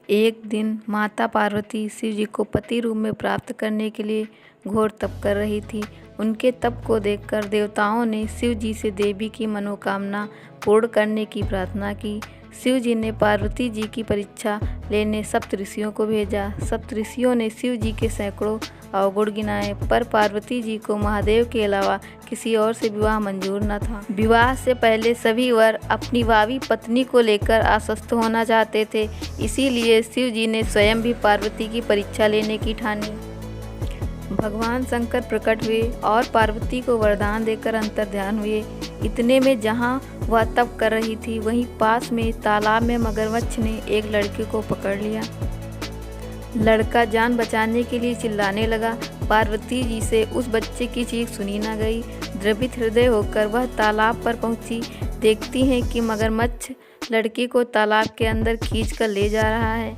एक दिन माता पार्वती शिव जी को पति रूप में प्राप्त करने के लिए घोर तप कर रही थी। उनके तप को देखकर देवताओं ने शिव जी से देवी की मनोकामना पूर्ण करने की प्रार्थना की। शिव जी ने पार्वती जी की परीक्षा लेने सप्तऋषियों को भेजा। सप्तऋषियों ने शिव जी के सैकड़ों अवगुण गिनाए, पर पार्वती जी को महादेव के अलावा किसी और से विवाह मंजूर न था। विवाह से पहले सभी वर अपनी भावी पत्नी को लेकर आश्वस्त होना चाहते थे, इसीलिए शिव जी ने स्वयं भी पार्वती की परीक्षा लेने की ठानी। भगवान शंकर प्रकट हुए और पार्वती को वरदान देकर अंतर्ध्यान हुए। इतने में जहाँ वह तप कर रही थी, वहीं पास में तालाब में मगरमच्छ ने एक लड़के को पकड़ लिया। लड़का जान बचाने के लिए चिल्लाने लगा। पार्वती जी से उस बच्चे की चीख सुनी न गई। द्रवित हृदय होकर वह तालाब पर पहुंची। देखती हैं कि मगरमच्छ लड़के को तालाब के अंदर खींचकर ले जा रहा है।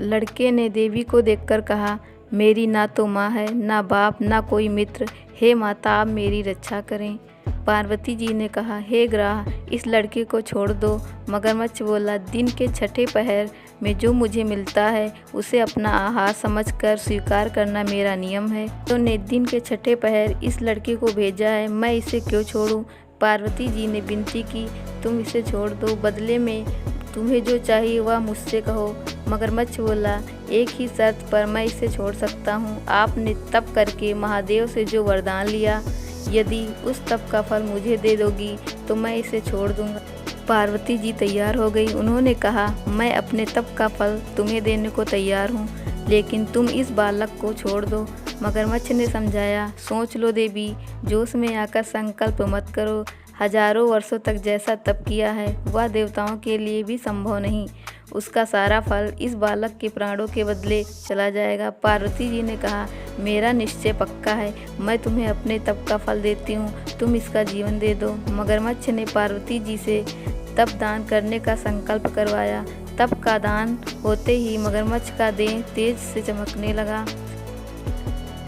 लड़के ने देवी को देखकर कहा, मेरी ना तो माँ है, ना बाप, ना कोई मित्र। हे माता, आप मेरी रक्षा करें। पार्वती जी ने कहा, हे ग्राह, इस लड़के को छोड़ दो। मगरमच्छ बोला, दिन के छठे पहर में जो मुझे मिलता है उसे अपना आहार समझकर स्वीकार करना मेरा नियम है। तो ने दिन के छठे पहर इस लड़के को भेजा है, मैं इसे क्यों छोड़ूं? पार्वती जी ने विनती की, तुम इसे छोड़ दो, बदले में तुम्हें जो चाहिए वह मुझसे कहो। मगरमच्छ बोला, एक ही शर्त पर मैं इसे छोड़ सकता हूँ। आपने तप करके महादेव से जो वरदान लिया, यदि उस तप का फल मुझे दे दोगी तो मैं इसे छोड़ दूंगा। पार्वती जी तैयार हो गई। उन्होंने कहा, मैं अपने तप का फल तुम्हें देने को तैयार हूँ, लेकिन तुम इस बालक को छोड़ दो। मगरमच्छ ने समझाया, सोच लो देवी, जोश में आकर संकल्प मत करो। हजारों वर्षों तक जैसा तप किया है वह देवताओं के लिए भी संभव नहीं। उसका सारा फल इस बालक के प्राणों के बदले चला जाएगा। पार्वती जी ने कहा, मेरा निश्चय पक्का है, मैं तुम्हें अपने तप का फल देती हूँ, तुम इसका जीवन दे दो। मगरमच्छ ने पार्वती जी से तप दान करने का संकल्प करवाया। तप का दान होते ही मगरमच्छ का देह तेज से चमकने लगा।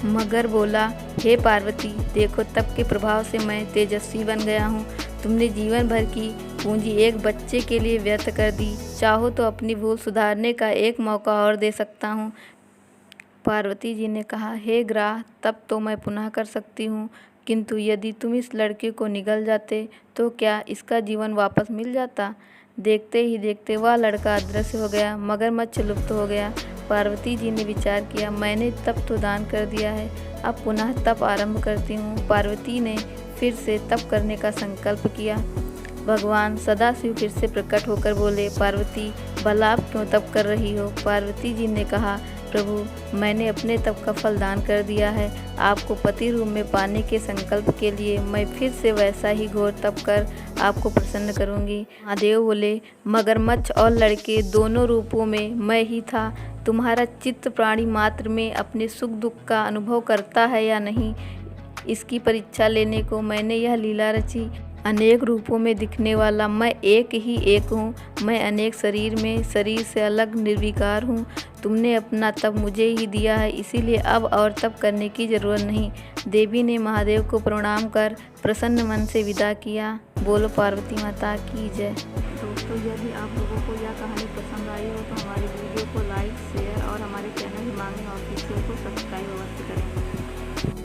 मगर बोला, हे पार्वती, देखो तप के प्रभाव से मैं तेजस्वी बन गया हूँ। तुमने जीवन भर की पूंजी एक बच्चे के लिए व्यर्थ कर दी। चाहो तो अपनी भूल सुधारने का एक मौका और दे सकता हूँ। पार्वती जी ने कहा, हे ग्राह, तप तो मैं पुनः कर सकती हूँ, किंतु यदि तुम इस लड़के को निगल जाते तो क्या इसका जीवन वापस मिल जाता? देखते ही देखते वह लड़का अदृश्य हो गया। मगरमच्छ लुप्त हो गया। पार्वती जी ने विचार किया, मैंने तप तो दान कर दिया है, अब पुनः तप आरंभ करती हूँ। पार्वती ने फिर से तप करने का संकल्प किया। भगवान सदाशिव फिर से प्रकट होकर बोले, पार्वती, भला आप क्यों तप कर रही हो? पार्वती जी ने कहा, प्रभु, मैंने अपने तप का फल दान कर दिया है। आपको पति रूप में पाने के संकल्प के लिए मैं फिर से वैसा ही घोर तप कर आपको प्रसन्न करूंगी। महादेव बोले, मगरमच्छ और लड़के दोनों रूपों में मैं ही था। तुम्हारा चित्त प्राणी मात्र में अपने सुख दुख का अनुभव करता है या नहीं, इसकी परीक्षा लेने को मैंने यह लीला रची। अनेक रूपों में दिखने वाला मैं एक ही एक हूँ। मैं अनेक शरीर में शरीर से अलग निर्विकार हूँ। तुमने अपना तप मुझे ही दिया है, इसीलिए अब और तप करने की जरूरत नहीं। देवी ने महादेव को प्रणाम कर प्रसन्न मन से विदा किया। बोलो पार्वती माता की जय। दोस्तों, यदि आप लोगों को यह कहानी पसंद आई हो तो हमारे वीडियो को लाइक, शेयर